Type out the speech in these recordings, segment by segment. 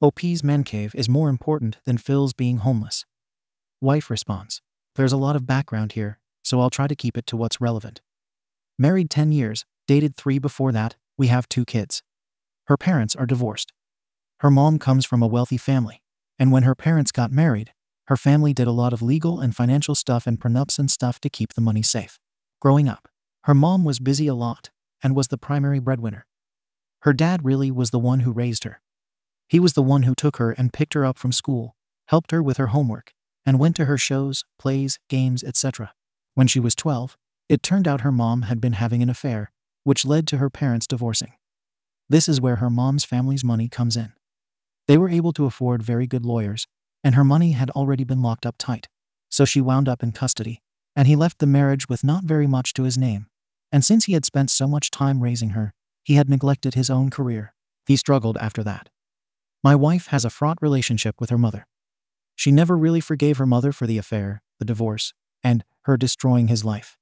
OP's man cave is more important than Phil's being homeless. Wife responds. There's a lot of background here, so I'll try to keep it to what's relevant. Married 10 years, dated 3 before that, we have 2 kids. Her parents are divorced. Her mom comes from a wealthy family, and when her parents got married, her family did a lot of legal and financial stuff and prenups and stuff to keep the money safe. Growing up, her mom was busy a lot and was the primary breadwinner. Her dad really was the one who raised her. He was the one who took her and picked her up from school, helped her with her homework, and went to her shows, plays, games, etc. When she was 12, it turned out her mom had been having an affair, which led to her parents divorcing. This is where her mom's family's money comes in. They were able to afford very good lawyers, and her money had already been locked up tight, so she wound up in custody, and he left the marriage with not very much to his name. And since he had spent so much time raising her, he had neglected his own career. He struggled after that. My wife has a fraught relationship with her mother. She never really forgave her mother for the affair, the divorce, and her destroying his life.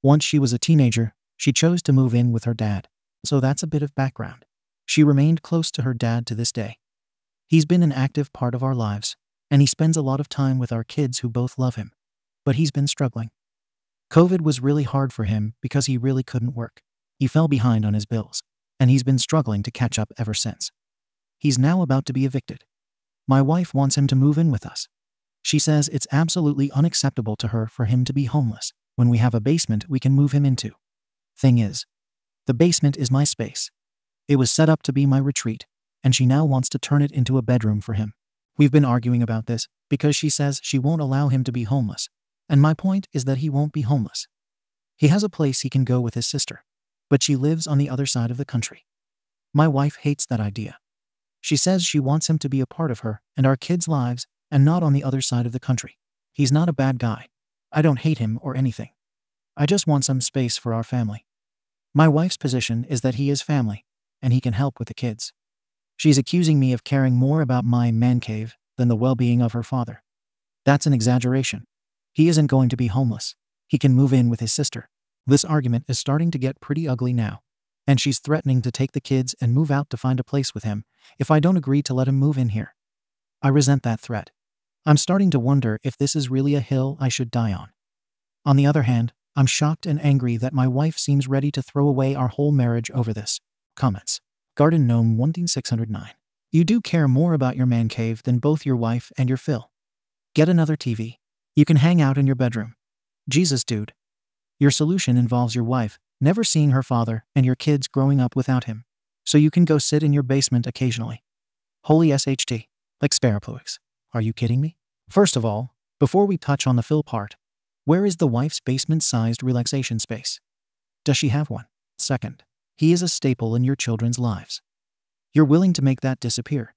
Once she was a teenager, she chose to move in with her dad. So that's a bit of background. She remained close to her dad to this day. He's been an active part of our lives, and he spends a lot of time with our kids who both love him. But he's been struggling. COVID was really hard for him because he really couldn't work. He fell behind on his bills, and he's been struggling to catch up ever since. He's now about to be evicted. My wife wants him to move in with us. She says it's absolutely unacceptable to her for him to be homeless when we have a basement we can move him into. Thing is, the basement is my space. It was set up to be my retreat, and she now wants to turn it into a bedroom for him. We've been arguing about this because she says she won't allow him to be homeless, and my point is that he won't be homeless. He has a place he can go with his sister, but she lives on the other side of the country. My wife hates that idea. She says she wants him to be a part of her and our kids' lives and not on the other side of the country. He's not a bad guy. I don't hate him or anything. I just want some space for our family. My wife's position is that he is family, and he can help with the kids. She's accusing me of caring more about my man cave than the well-being of her father. That's an exaggeration. He isn't going to be homeless. He can move in with his sister. This argument is starting to get pretty ugly now, and she's threatening to take the kids and move out to find a place with him if I don't agree to let him move in here. I resent that threat. I'm starting to wonder if this is really a hill I should die on. On the other hand, I'm shocked and angry that my wife seems ready to throw away our whole marriage over this. Comments. Garden Gnome 11609. You do care more about your man cave than both your wife and your Phil. Get another TV. You can hang out in your bedroom. Jesus, dude. Your solution involves your wife never seeing her father and your kids growing up without him, so you can go sit in your basement occasionally. Holy SHT. Like Sparapluix. Are you kidding me? First of all, before we touch on the Phil part, where is the wife's basement-sized relaxation space? Does she have one? Second, he is a staple in your children's lives. You're willing to make that disappear,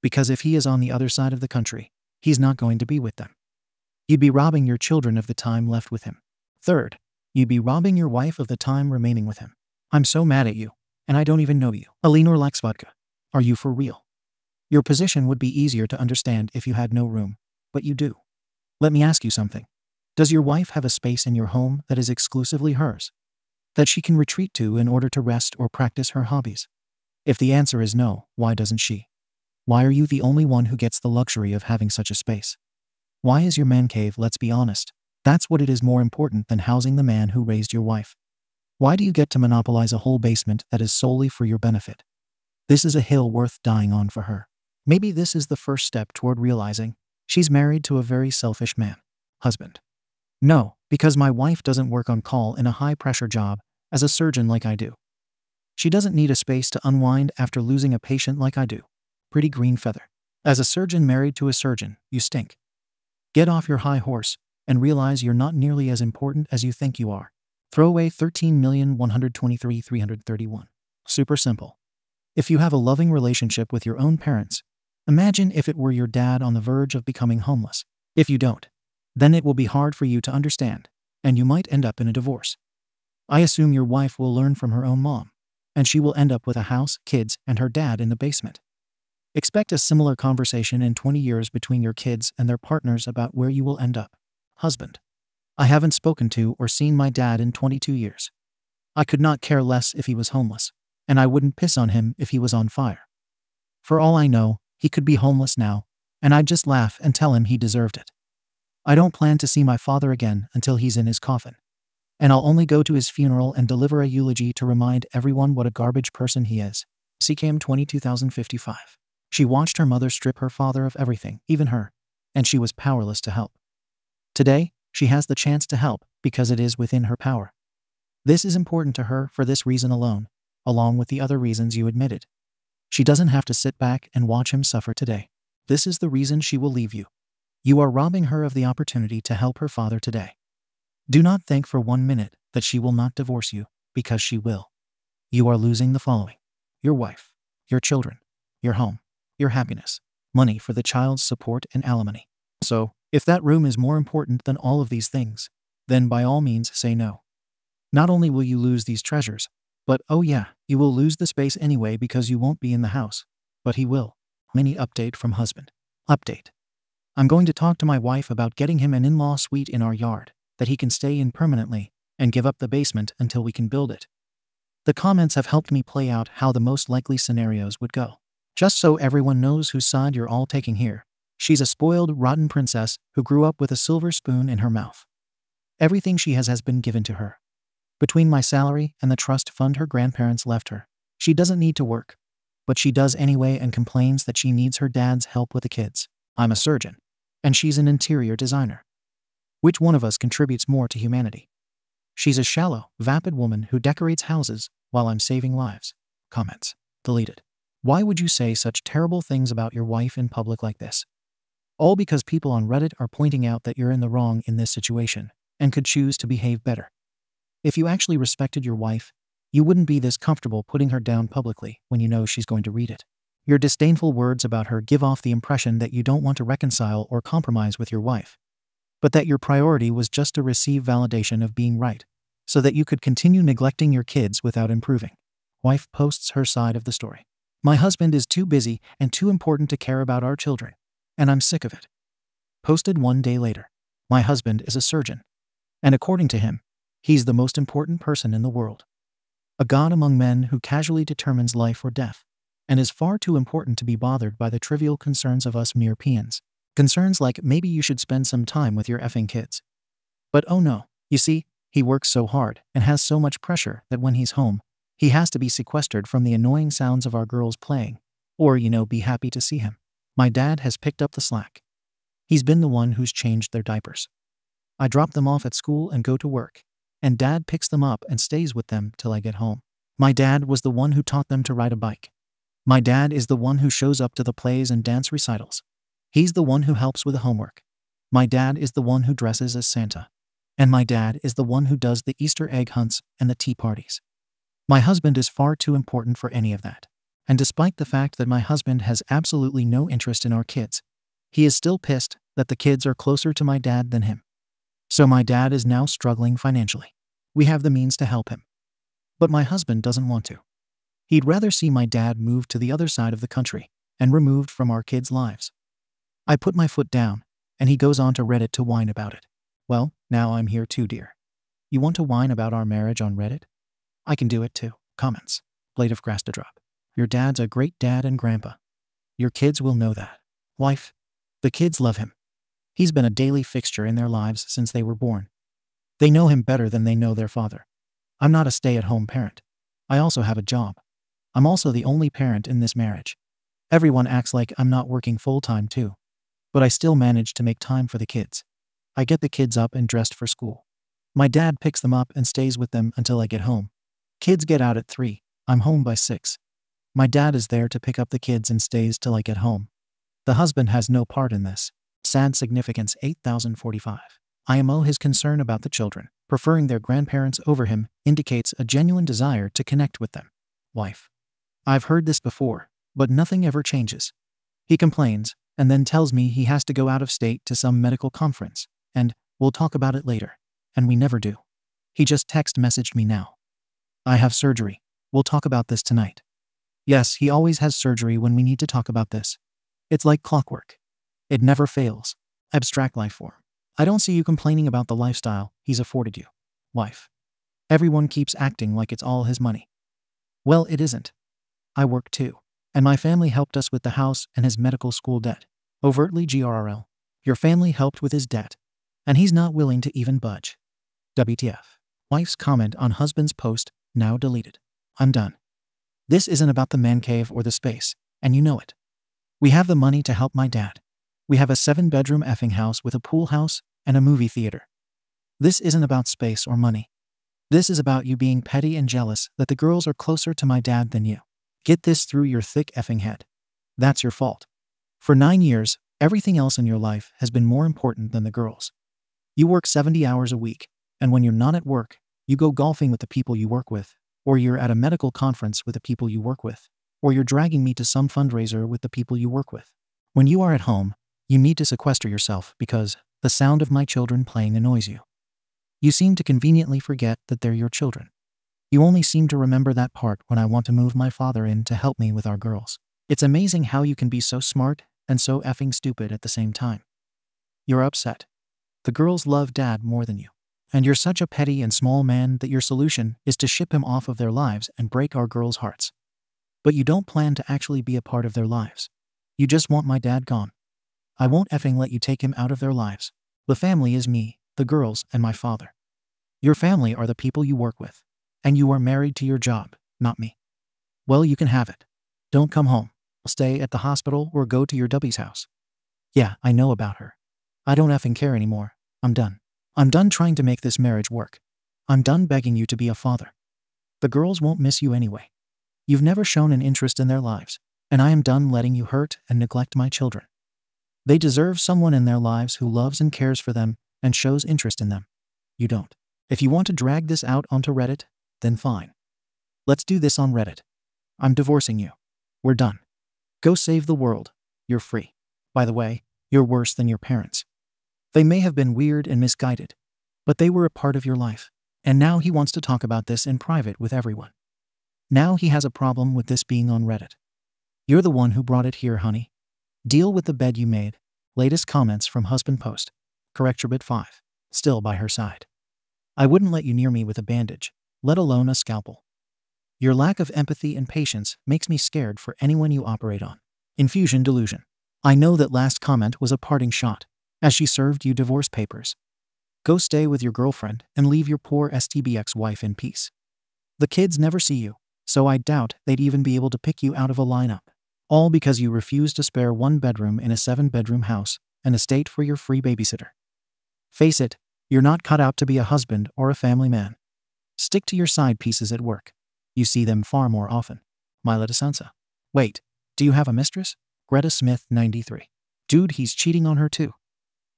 because if he is on the other side of the country, he's not going to be with them. You'd be robbing your children of the time left with him. Third, you'd be robbing your wife of the time remaining with him. I'm so mad at you, and I don't even know you. Alinor likes vodka. Are you for real? Your position would be easier to understand if you had no room, but you do. Let me ask you something. Does your wife have a space in your home that is exclusively hers, that she can retreat to in order to rest or practice her hobbies? If the answer is no, why doesn't she? Why are you the only one who gets the luxury of having such a space? Why is your man cave, let's be honest, that's what it is more important than housing the man who raised your wife? Why do you get to monopolize a whole basement that is solely for your benefit? This is a hill worth dying on for her. Maybe this is the first step toward realizing she's married to a very selfish man. Husband. No, because my wife doesn't work on call in a high-pressure job as a surgeon like I do. She doesn't need a space to unwind after losing a patient like I do. Pretty green feather. As a surgeon married to a surgeon, you stink. Get off your high horse and realize you're not nearly as important as you think you are. Throw away 13,123,331. Super simple. If you have a loving relationship with your own parents, imagine if it were your dad on the verge of becoming homeless. If you don't, then it will be hard for you to understand, and you might end up in a divorce. I assume your wife will learn from her own mom, and she will end up with a house, kids, and her dad in the basement. Expect a similar conversation in 20 years between your kids and their partners about where you will end up. Husband. I haven't spoken to or seen my dad in 22 years. I could not care less if he was homeless, and I wouldn't piss on him if he was on fire. For all I know, He could be homeless now, and I'd just laugh and tell him he deserved it. I don't plan to see my father again until he's in his coffin. And I'll only go to his funeral and deliver a eulogy to remind everyone what a garbage person he is. CKM 2055. She watched her mother strip her father of everything, even her, and she was powerless to help. Today, she has the chance to help because it is within her power. This is important to her for this reason alone, along with the other reasons you admitted. She doesn't have to sit back and watch him suffer today. This is the reason she will leave you. You are robbing her of the opportunity to help her father today. Do not think for 1 minute that she will not divorce you, because she will. You are losing the following: your wife, your children, your home, your happiness, money for the child's support and alimony. So, if that room is more important than all of these things, then by all means say no. Not only will you lose these treasures, but oh yeah, you will lose the space anyway because you won't be in the house. But he will. Mini update from husband. Update. I'm going to talk to my wife about getting him an in-law suite in our yard that he can stay in permanently and give up the basement until we can build it. The comments have helped me play out how the most likely scenarios would go. Just so everyone knows whose side you're all taking here, she's a spoiled, rotten princess who grew up with a silver spoon in her mouth. Everything she has been given to her. Between my salary and the trust fund her grandparents left her, she doesn't need to work. But she does anyway and complains that she needs her dad's help with the kids. I'm a surgeon, and she's an interior designer. Which one of us contributes more to humanity? She's a shallow, vapid woman who decorates houses while I'm saving lives. Comments. Deleted. Why would you say such terrible things about your wife in public like this? All because people on Reddit are pointing out that you're in the wrong in this situation and could choose to behave better. If you actually respected your wife, you wouldn't be this comfortable putting her down publicly when you know she's going to read it. Your disdainful words about her give off the impression that you don't want to reconcile or compromise with your wife, but that your priority was just to receive validation of being right, so that you could continue neglecting your kids without improving. Wife posts her side of the story. My husband is too busy and too important to care about our children, and I'm sick of it. Posted 1 day later. My husband is a surgeon, and according to him, he's the most important person in the world. A god among men who casually determines life or death, and is far too important to be bothered by the trivial concerns of us mere peons. Concerns like maybe you should spend some time with your effing kids. But oh no, you see, he works so hard and has so much pressure that when he's home, he has to be sequestered from the annoying sounds of our girls playing, or be happy to see him. My dad has picked up the slack. He's been the one who's changed their diapers. I drop them off at school and go to work, and Dad picks them up and stays with them till I get home. My dad was the one who taught them to ride a bike. My dad is the one who shows up to the plays and dance recitals. He's the one who helps with the homework. My dad is the one who dresses as Santa. And my dad is the one who does the Easter egg hunts and the tea parties. My husband is far too important for any of that. And despite the fact that my husband has absolutely no interest in our kids, he is still pissed that the kids are closer to my dad than him. So my dad is now struggling financially. We have the means to help him. But my husband doesn't want to. He'd rather see my dad moved to the other side of the country and removed from our kids' lives. I put my foot down, and he goes on to Reddit to whine about it. Well, now I'm here too, dear. You want to whine about our marriage on Reddit? I can do it too. Comments. Blade of grass to drop. Your dad's a great dad and grandpa. Your kids will know that. Wife. The kids love him. He's been a daily fixture in their lives since they were born. They know him better than they know their father. I'm not a stay-at-home parent. I also have a job. I'm also the only parent in this marriage. Everyone acts like I'm not working full-time too. But I still manage to make time for the kids. I get the kids up and dressed for school. My dad picks them up and stays with them until I get home. Kids get out at 3. I'm home by 6. My dad is there to pick up the kids and stays till I get home. The husband has no part in this. Sad significance 8045. IMO his concern about the children, preferring their grandparents over him, indicates a genuine desire to connect with them. Wife. I've heard this before, but nothing ever changes. He complains, and then tells me he has to go out of state to some medical conference, and we'll talk about it later. And we never do. He just text messaged me now. I have surgery. We'll talk about this tonight. Yes, he always has surgery when we need to talk about this. It's like clockwork. It never fails. Abstract life form. I don't see you complaining about the lifestyle he's afforded you. Wife. Everyone keeps acting like it's all his money. Well, it isn't. I work too. And my family helped us with the house and his medical school debt. Overtly GRRL. Your family helped with his debt. And he's not willing to even budge. WTF. Wife's comment on husband's post, now deleted. I'm done. This isn't about the man cave or the space, and you know it. We have the money to help my dad. We have a 7-bedroom effing house with a pool house and a movie theater. This isn't about space or money. This is about you being petty and jealous that the girls are closer to my dad than you. Get this through your thick effing head. That's your fault. For 9 years, everything else in your life has been more important than the girls. You work 70 hours a week, and when you're not at work, you go golfing with the people you work with, or you're at a medical conference with the people you work with, or you're dragging me to some fundraiser with the people you work with. When you are at home, you need to sequester yourself because the sound of my children playing annoys you. You seem to conveniently forget that they're your children. You only seem to remember that part when I want to move my father in to help me with our girls. It's amazing how you can be so smart and so effing stupid at the same time. You're upset. The girls love dad more than you. And you're such a petty and small man that your solution is to ship him off of their lives and break our girls' hearts. But you don't plan to actually be a part of their lives. You just want my dad gone. I won't effing let you take him out of their lives. The family is me, the girls, and my father. Your family are the people you work with. And you are married to your job, not me. Well, you can have it. Don't come home. Stay at the hospital or go to your W's house. Yeah, I know about her. I don't effing care anymore. I'm done. I'm done trying to make this marriage work. I'm done begging you to be a father. The girls won't miss you anyway. You've never shown an interest in their lives, and I am done letting you hurt and neglect my children. They deserve someone in their lives who loves and cares for them and shows interest in them. You don't. If you want to drag this out onto Reddit, then fine. Let's do this on Reddit. I'm divorcing you. We're done. Go save the world. You're free. By the way, you're worse than your parents. They may have been weird and misguided, but they were a part of your life. And now he wants to talk about this in private with everyone. Now he has a problem with this being on Reddit. You're the one who brought it here, honey. Deal with the bed you made. Latest comments from husband post. Correcturebit 5. Still by her side. I wouldn't let you near me with a bandage, let alone a scalpel. Your lack of empathy and patience makes me scared for anyone you operate on. Infusion delusion. I know that last comment was a parting shot, as she served you divorce papers. Go stay with your girlfriend and leave your poor STBX wife in peace. The kids never see you, so I doubt they'd even be able to pick you out of a lineup. All because you refuse to spare 1 bedroom in a 7-bedroom house and estate for your free babysitter. Face it, you're not cut out to be a husband or a family man. Stick to your side pieces at work. You see them far more often. Mila DeSansa. Wait, do you have a mistress? Greta Smith 93. Dude, he's cheating on her too.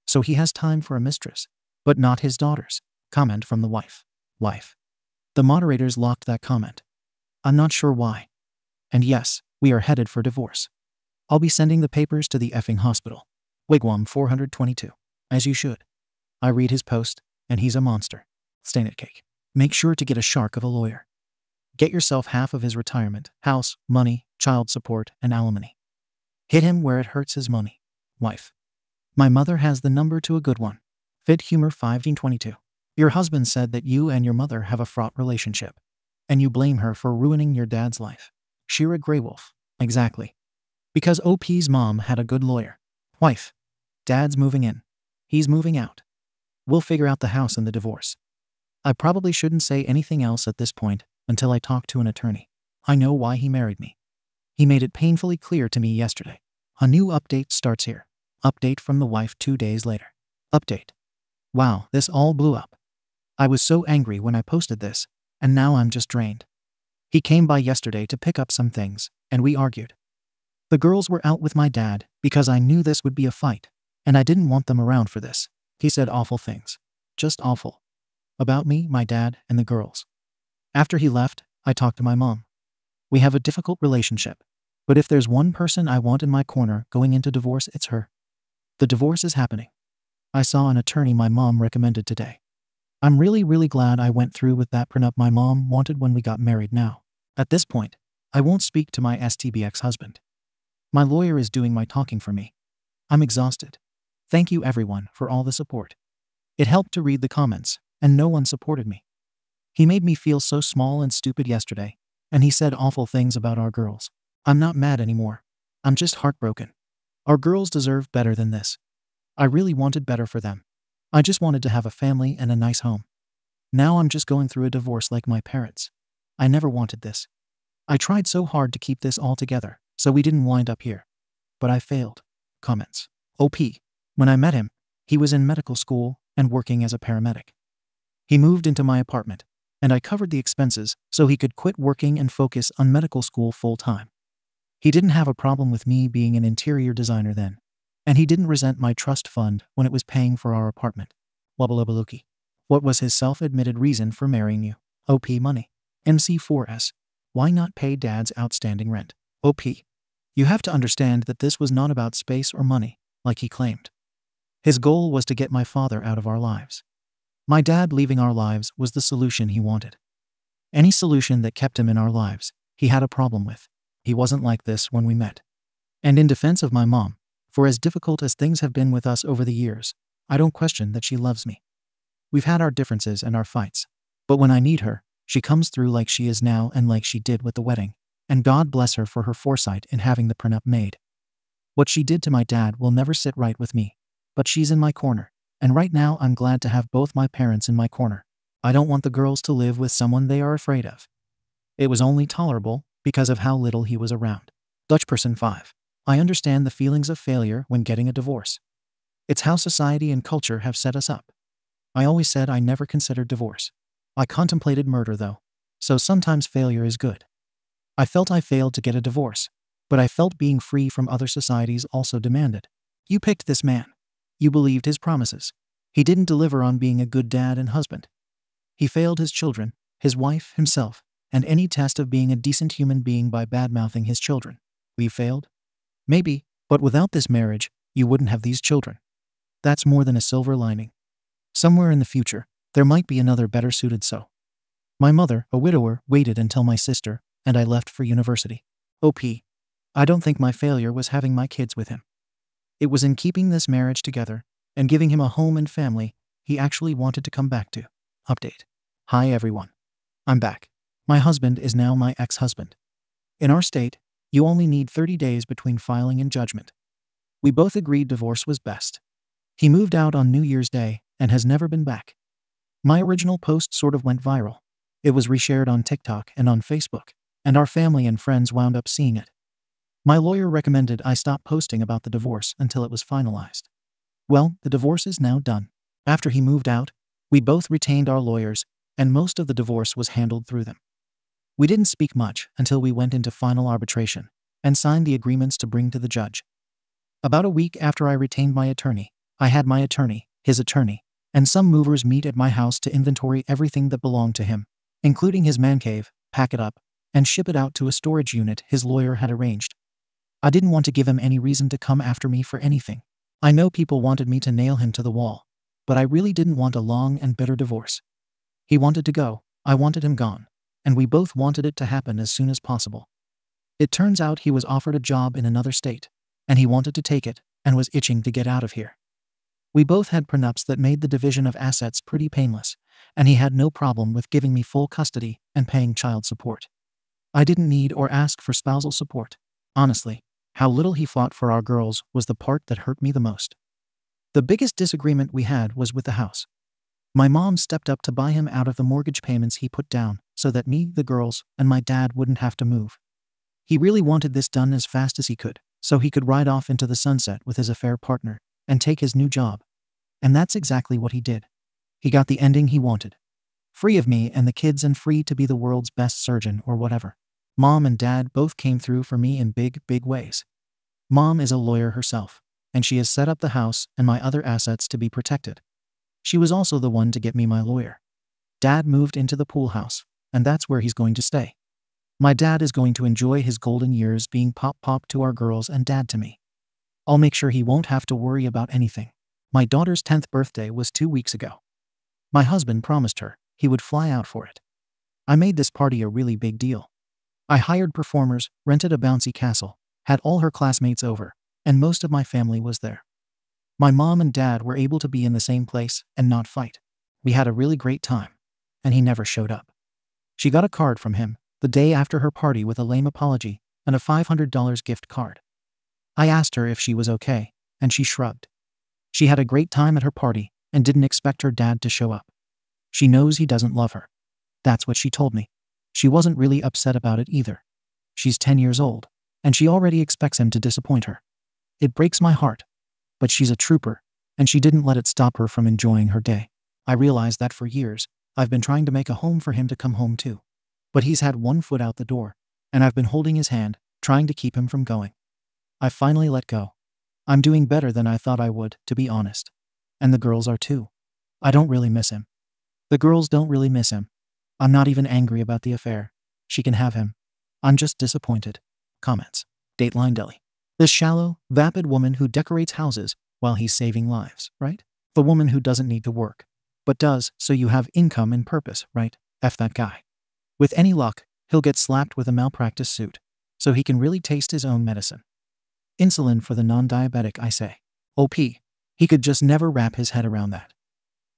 So he has time for a mistress, but not his daughters. Comment from the wife. Wife. The moderators locked that comment. I'm not sure why. And yes, we are headed for divorce. I'll be sending the papers to the effing hospital. Wigwam 422. As you should. I read his post, and he's a monster. Stain it cake. Make sure to get a shark of a lawyer. Get yourself half of his retirement, house, money, child support, and alimony. Hit him where it hurts his money. Wife. My mother has the number to a good one. Fit Humor 1522. Your husband said that you and your mother have a fraught relationship, and you blame her for ruining your dad's life. Shira Greywolf. Exactly. Because OP's mom had a good lawyer. Wife. Dad's moving in. He's moving out. We'll figure out the house and the divorce. I probably shouldn't say anything else at this point until I talk to an attorney. I know why he married me. He made it painfully clear to me yesterday. A new update starts here. Update from the wife 2 days later. Update. Wow, this all blew up. I was so angry when I posted this, and now I'm just drained. He came by yesterday to pick up some things, and we argued. The girls were out with my dad because I knew this would be a fight, and I didn't want them around for this. He said awful things. Just awful. About me, my dad, and the girls. After he left, I talked to my mom. We have a difficult relationship, but if there's one person I want in my corner going into divorce, it's her. The divorce is happening. I saw an attorney my mom recommended today. I'm really glad I went through with that prenup my mom wanted when we got married now. At this point, I won't speak to my STBX husband. My lawyer is doing my talking for me. I'm exhausted. Thank you everyone for all the support. It helped to read the comments, and no one supported me. He made me feel so small and stupid yesterday, and he said awful things about our girls. I'm not mad anymore. I'm just heartbroken. Our girls deserve better than this. I really wanted better for them. I just wanted to have a family and a nice home. Now I'm just going through a divorce like my parents. I never wanted this. I tried so hard to keep this all together, so we didn't wind up here. But I failed. Comments. OP. When I met him, he was in medical school and working as a paramedic. He moved into my apartment, and I covered the expenses so he could quit working and focus on medical school full-time. He didn't have a problem with me being an interior designer then, and he didn't resent my trust fund when it was paying for our apartment. Wabbalabaluki. What was his self-admitted reason for marrying you? OP money. MC4S. Why not pay dad's outstanding rent? OP. You have to understand that this was not about space or money, like he claimed. His goal was to get my father out of our lives. My dad leaving our lives was the solution he wanted. Any solution that kept him in our lives, he had a problem with. He wasn't like this when we met. And in defense of my mom, for as difficult as things have been with us over the years, I don't question that she loves me. We've had our differences and our fights, but when I need her, she comes through like she is now and like she did with the wedding, and God bless her for her foresight in having the prenup made. What she did to my dad will never sit right with me, but she's in my corner, and right now I'm glad to have both my parents in my corner. I don't want the girls to live with someone they are afraid of. It was only tolerable because of how little he was around. Dutch person 5. I understand the feelings of failure when getting a divorce. It's how society and culture have set us up. I always said I never considered divorce. I contemplated murder though, so sometimes failure is good. I felt I failed to get a divorce, but I felt being free from other societies also demanded. You picked this man. You believed his promises. He didn't deliver on being a good dad and husband. He failed his children, his wife, himself, and any test of being a decent human being by bad-mouthing his children. We failed? Maybe, but without this marriage, you wouldn't have these children. That's more than a silver lining. Somewhere in the future, there might be another better suited so. My mother, a widower, waited until my sister and I left for university. OP. I don't think my failure was having my kids with him. It was in keeping this marriage together and giving him a home and family he actually wanted to come back to. Update. Hi everyone. I'm back. My husband is now my ex-husband. In our state, you only need 30 days between filing and judgment. We both agreed divorce was best. He moved out on New Year's Day and has never been back. My original post sort of went viral. It was reshared on TikTok and on Facebook, and our family and friends wound up seeing it. My lawyer recommended I stop posting about the divorce until it was finalized. Well, the divorce is now done. After he moved out, we both retained our lawyers, and most of the divorce was handled through them. We didn't speak much until we went into final arbitration and signed the agreements to bring to the judge. About a week after I retained my attorney, I had my attorney, his attorney, and some movers meet at my house to inventory everything that belonged to him, including his man cave, pack it up, and ship it out to a storage unit his lawyer had arranged. I didn't want to give him any reason to come after me for anything. I know people wanted me to nail him to the wall, but I really didn't want a long and bitter divorce. He wanted to go, I wanted him gone, and we both wanted it to happen as soon as possible. It turns out he was offered a job in another state, and he wanted to take it and was itching to get out of here. We both had prenups that made the division of assets pretty painless, and he had no problem with giving me full custody and paying child support. I didn't need or ask for spousal support. Honestly, how little he fought for our girls was the part that hurt me the most. The biggest disagreement we had was with the house. My mom stepped up to buy him out of the mortgage payments he put down so that me, the girls, and my dad wouldn't have to move. He really wanted this done as fast as he could, so he could ride off into the sunset with his affair partner and take his new job. And that's exactly what he did. He got the ending he wanted. Free of me and the kids and free to be the world's best surgeon or whatever. Mom and Dad both came through for me in big, big ways. Mom is a lawyer herself, and she has set up the house and my other assets to be protected. She was also the one to get me my lawyer. Dad moved into the pool house, and that's where he's going to stay. My dad is going to enjoy his golden years being pop to our girls and dad to me. I'll make sure he won't have to worry about anything. My daughter's 10th birthday was 2 weeks ago. My husband promised her he would fly out for it. I made this party a really big deal. I hired performers, rented a bouncy castle, had all her classmates over, and most of my family was there. My mom and dad were able to be in the same place and not fight. We had a really great time, and he never showed up. She got a card from him the day after her party with a lame apology, and a $500 gift card. I asked her if she was okay, and she shrugged. She had a great time at her party and didn't expect her dad to show up. She knows he doesn't love her. That's what she told me. She wasn't really upset about it either. She's 10 years old, and she already expects him to disappoint her. It breaks my heart, but she's a trooper, and she didn't let it stop her from enjoying her day. I realized that for years, I've been trying to make a home for him to come home to. But he's had one foot out the door, and I've been holding his hand, trying to keep him from going. I finally let go. I'm doing better than I thought I would, to be honest. And the girls are too. I don't really miss him. The girls don't really miss him. I'm not even angry about the affair. She can have him. I'm just disappointed. Comments. Dateline Deli. This shallow, vapid woman who decorates houses while he's saving lives, right? The woman who doesn't need to work, but does so you have income and purpose, right? F that guy. With any luck, he'll get slapped with a malpractice suit, so he can really taste his own medicine. Insulin for the non-diabetic, I say. OP. He could just never wrap his head around that.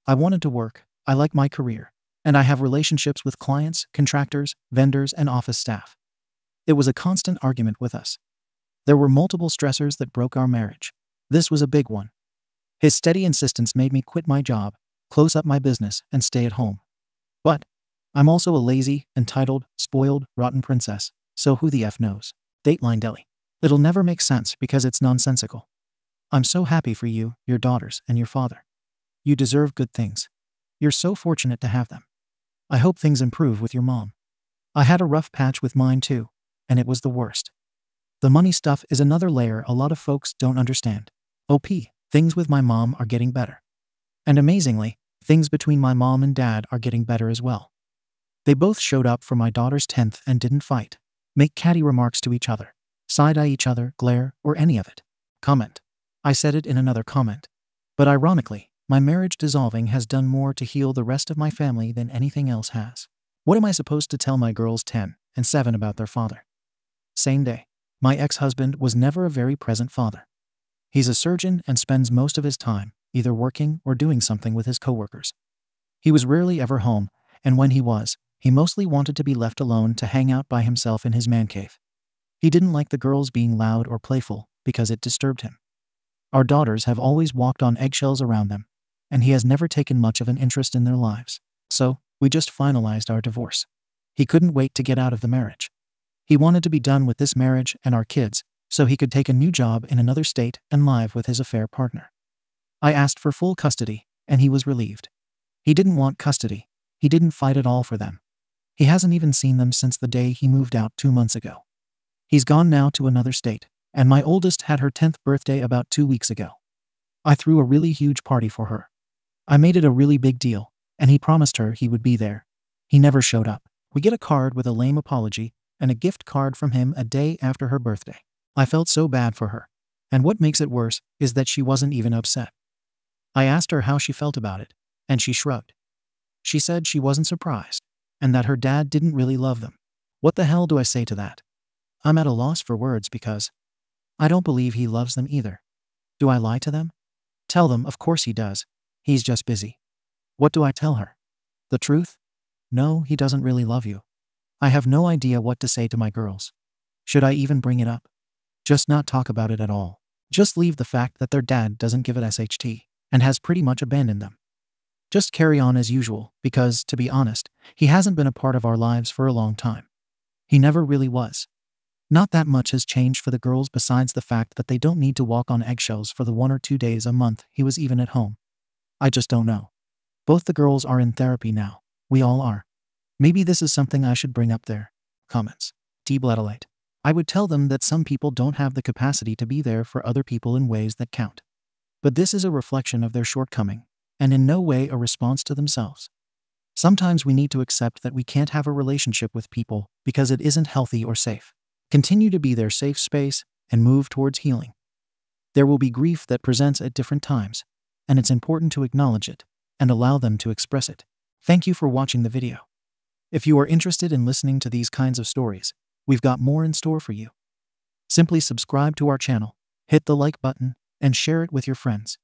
I wanted to work, I like my career, and I have relationships with clients, contractors, vendors, and office staff. It was a constant argument with us. There were multiple stressors that broke our marriage. This was a big one. His steady insistence made me quit my job, close up my business, and stay at home. But I'm also a lazy, entitled, spoiled, rotten princess, so who the F knows? Dateline Deli. It'll never make sense because it's nonsensical. I'm so happy for you, your daughters, and your father. You deserve good things. You're so fortunate to have them. I hope things improve with your mom. I had a rough patch with mine too, and it was the worst. The money stuff is another layer a lot of folks don't understand. OP, things with my mom are getting better. And amazingly, things between my mom and dad are getting better as well. They both showed up for my daughter's 10th and didn't fight, make catty remarks to each other, side-eye each other, glare, or any of it. Comment. I said it in another comment. But ironically, my marriage dissolving has done more to heal the rest of my family than anything else has. What am I supposed to tell my girls 10 and 7 about their father? Same day. My ex-husband was never a very present father. He's a surgeon and spends most of his time either working or doing something with his coworkers. He was rarely ever home, and when he was, he mostly wanted to be left alone to hang out by himself in his man cave. He didn't like the girls being loud or playful because it disturbed him. Our daughters have always walked on eggshells around them, and he has never taken much of an interest in their lives. So, we just finalized our divorce. He couldn't wait to get out of the marriage. He wanted to be done with this marriage and our kids, so he could take a new job in another state and live with his affair partner. I asked for full custody, and he was relieved. He didn't want custody. He didn't fight at all for them. He hasn't even seen them since the day he moved out 2 months ago. He's gone now to another state, and my oldest had her 10th birthday about 2 weeks ago. I threw a really huge party for her. I made it a really big deal, and he promised her he would be there. He never showed up. We get a card with a lame apology and a gift card from him a day after her birthday. I felt so bad for her, and what makes it worse is that she wasn't even upset. I asked her how she felt about it, and she shrugged. She said she wasn't surprised, and that her dad didn't really love them. What the hell do I say to that? I'm at a loss for words because I don't believe he loves them either. Do I lie to them? Tell them, of course he does. He's just busy. What do I tell her? The truth? No, he doesn't really love you. I have no idea what to say to my girls. Should I even bring it up? Just not talk about it at all. Just leave the fact that their dad doesn't give it SHT and has pretty much abandoned them. Just carry on as usual because, to be honest, he hasn't been a part of our lives for a long time. He never really was. Not that much has changed for the girls besides the fact that they don't need to walk on eggshells for the 1 or 2 days a month he was even at home. I just don't know. Both the girls are in therapy now. We all are. Maybe this is something I should bring up there. Comments. T-Bladolite. I would tell them that some people don't have the capacity to be there for other people in ways that count. But this is a reflection of their shortcoming, and in no way a response to themselves. Sometimes we need to accept that we can't have a relationship with people because it isn't healthy or safe. Continue to be their safe space and move towards healing. There will be grief that presents at different times, and it's important to acknowledge it and allow them to express it. Thank you for watching the video. If you are interested in listening to these kinds of stories, we've got more in store for you. Simply subscribe to our channel, hit the like button, and share it with your friends.